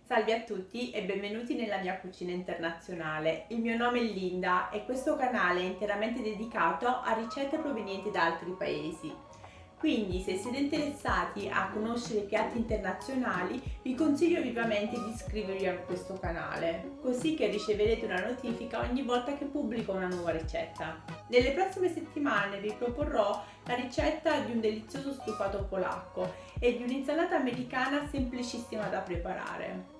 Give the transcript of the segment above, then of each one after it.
Salve a tutti e benvenuti nella mia cucina internazionale. Il mio nome è Linda e questo canale è interamente dedicato a ricette provenienti da altri paesi. Quindi, se siete interessati a conoscere piatti internazionali, vi consiglio vivamente di iscrivervi a questo canale, così che riceverete una notifica ogni volta che pubblico una nuova ricetta. Nelle prossime settimane vi proporrò la ricetta di un delizioso stufato polacco e di un'insalata americana semplicissima da preparare.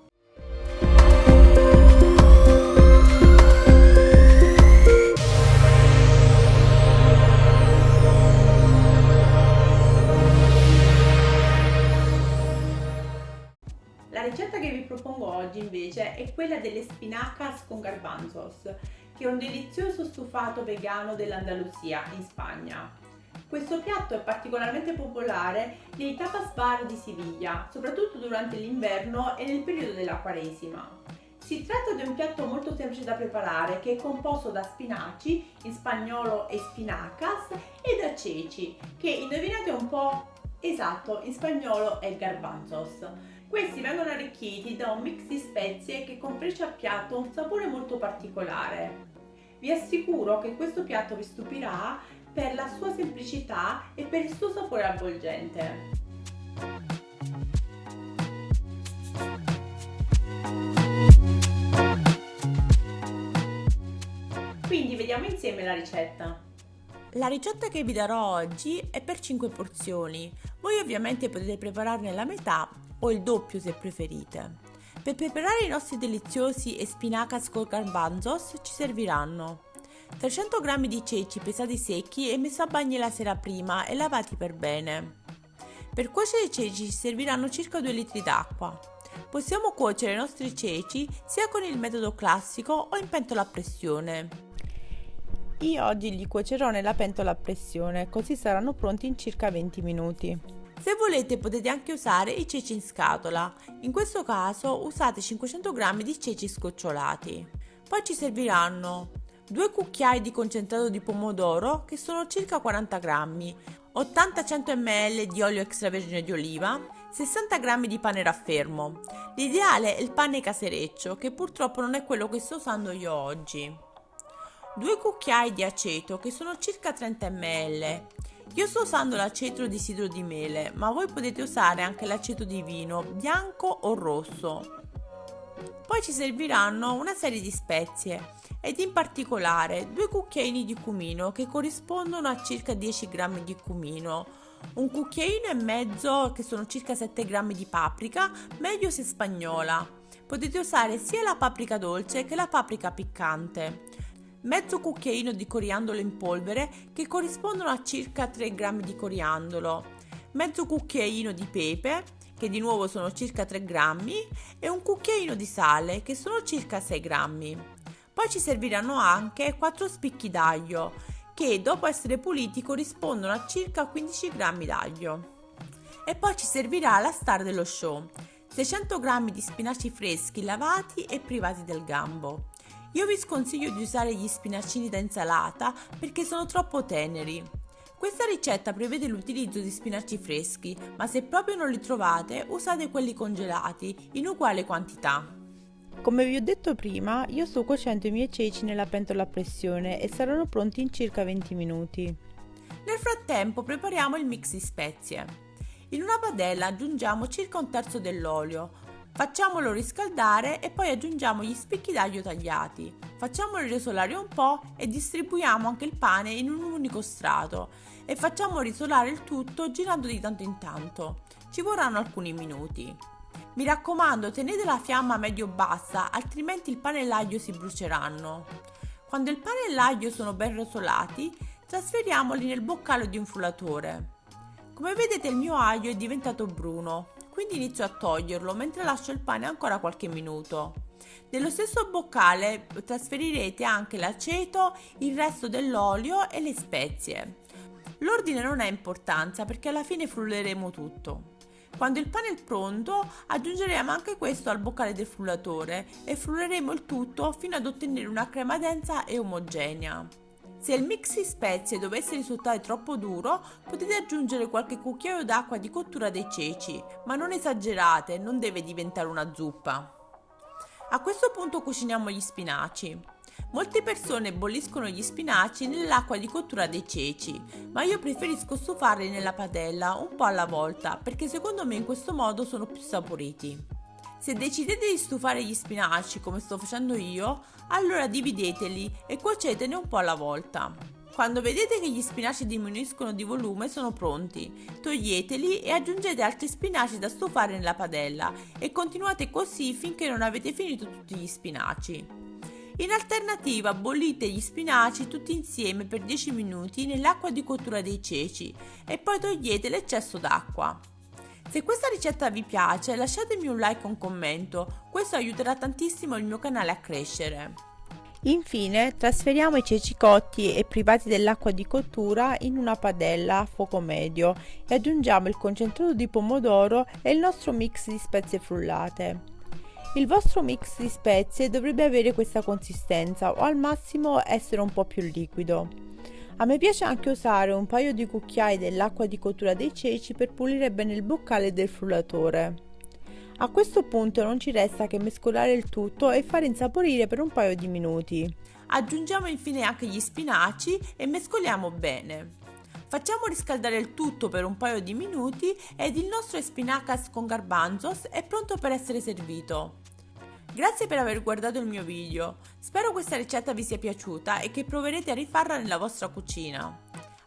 La ricetta che vi propongo oggi invece è quella delle spinacas con garbanzos, che è un delizioso stufato vegano dell'Andalusia in Spagna. Questo piatto è particolarmente popolare nei tapas bar di Siviglia, soprattutto durante l'inverno e nel periodo della Quaresima. Si tratta di un piatto molto semplice da preparare che è composto da spinaci, in spagnolo espinacas, e da ceci, che indovinate un po'? Esatto, in spagnolo è garbanzos. Questi vengono arricchiti da un mix di spezie che conferisce al piatto un sapore molto particolare. Vi assicuro che questo piatto vi stupirà per la sua semplicità e per il suo sapore avvolgente. Quindi vediamo insieme la ricetta. La ricetta che vi darò oggi è per 5 porzioni. Voi ovviamente potete prepararne la metà o il doppio se preferite. Per preparare i nostri deliziosi spinacas con garbanzos ci serviranno 300 g di ceci pesati secchi e messi a bagno la sera prima e lavati per bene. Per cuocere i ceci ci serviranno circa 2 litri d'acqua. Possiamo cuocere i nostri ceci sia con il metodo classico o in pentola a pressione. Io oggi li cuocerò nella pentola a pressione, così saranno pronti in circa 20 minuti. Se volete potete anche usare i ceci in scatola, in questo caso usate 500 g di ceci scocciolati. Poi ci serviranno 2 cucchiai di concentrato di pomodoro che sono circa 40 g, 80-100 ml di olio extravergine di oliva, 60 g di pane raffermo. L'ideale è il pane casereccio, che purtroppo non è quello che sto usando io oggi. 2 cucchiai di aceto che sono circa 30 ml. Io sto usando l'aceto di sidro di mele, ma voi potete usare anche l'aceto di vino, bianco o rosso. Poi ci serviranno una serie di spezie ed in particolare 2 cucchiaini di cumino che corrispondono a circa 10 g di cumino, un cucchiaino e mezzo che sono circa 7 g di paprika, meglio se spagnola. Potete usare sia la paprika dolce che la paprika piccante. Mezzo cucchiaino di coriandolo in polvere che corrispondono a circa 3 g di coriandolo, mezzo cucchiaino di pepe che di nuovo sono circa 3 g e un cucchiaino di sale che sono circa 6 g. Poi ci serviranno anche 4 spicchi d'aglio che dopo essere puliti corrispondono a circa 15 g d'aglio. E poi ci servirà la star dello show, 600 g di spinaci freschi lavati e privati del gambo. Io vi sconsiglio di usare gli spinacini da insalata perché sono troppo teneri. Questa ricetta prevede l'utilizzo di spinaci freschi, ma se proprio non li trovate, usate quelli congelati in uguale quantità. Come vi ho detto prima, io sto cuocendo i miei ceci nella pentola a pressione e saranno pronti in circa 20 minuti. Nel frattempo prepariamo il mix di spezie. In una padella aggiungiamo circa un terzo dell'olio. Facciamolo riscaldare e poi aggiungiamo gli spicchi d'aglio tagliati. Facciamolo risolare un po' e distribuiamo anche il pane in un unico strato e facciamo risolare il tutto girando di tanto in tanto. Ci vorranno alcuni minuti. Mi raccomando, tenete la fiamma medio-bassa, altrimenti il pane e l'aglio si bruceranno. Quando il pane e l'aglio sono ben rosolati, trasferiamoli nel boccale di un frullatore. Come vedete il mio aglio è diventato bruno, quindi inizio a toglierlo mentre lascio il pane ancora qualche minuto. Nello stesso boccale trasferirete anche l'aceto, il resto dell'olio e le spezie. L'ordine non ha importanza perché alla fine frulleremo tutto. Quando il pane è pronto aggiungeremo anche questo al boccale del frullatore e frulleremo il tutto fino ad ottenere una crema densa e omogenea. Se il mix di spezie dovesse risultare troppo duro, potete aggiungere qualche cucchiaio d'acqua di cottura dei ceci, ma non esagerate, non deve diventare una zuppa. A questo punto cuciniamo gli spinaci. Molte persone bolliscono gli spinaci nell'acqua di cottura dei ceci, ma io preferisco stufarli nella padella un po' alla volta perché secondo me in questo modo sono più saporiti. Se decidete di stufare gli spinaci come sto facendo io, allora divideteli e cuocetene un po' alla volta. Quando vedete che gli spinaci diminuiscono di volume sono pronti, toglieteli e aggiungete altri spinaci da stufare nella padella e continuate così finché non avete finito tutti gli spinaci. In alternativa bollite gli spinaci tutti insieme per 10 minuti nell'acqua di cottura dei ceci e poi togliete l'eccesso d'acqua. Se questa ricetta vi piace lasciatemi un like o un commento, questo aiuterà tantissimo il mio canale a crescere. Infine trasferiamo i ceci cotti e privati dell'acqua di cottura in una padella a fuoco medio e aggiungiamo il concentrato di pomodoro e il nostro mix di spezie frullate. Il vostro mix di spezie dovrebbe avere questa consistenza o al massimo essere un po' più liquido. A me piace anche usare un paio di cucchiai dell'acqua di cottura dei ceci per pulire bene il boccale del frullatore. A questo punto non ci resta che mescolare il tutto e fare insaporire per un paio di minuti. Aggiungiamo infine anche gli spinaci e mescoliamo bene. Facciamo riscaldare il tutto per un paio di minuti ed il nostro espinacas con garbanzos è pronto per essere servito. Grazie per aver guardato il mio video, spero questa ricetta vi sia piaciuta e che proverete a rifarla nella vostra cucina.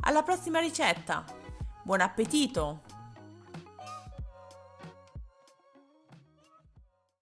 Alla prossima ricetta! Buon appetito!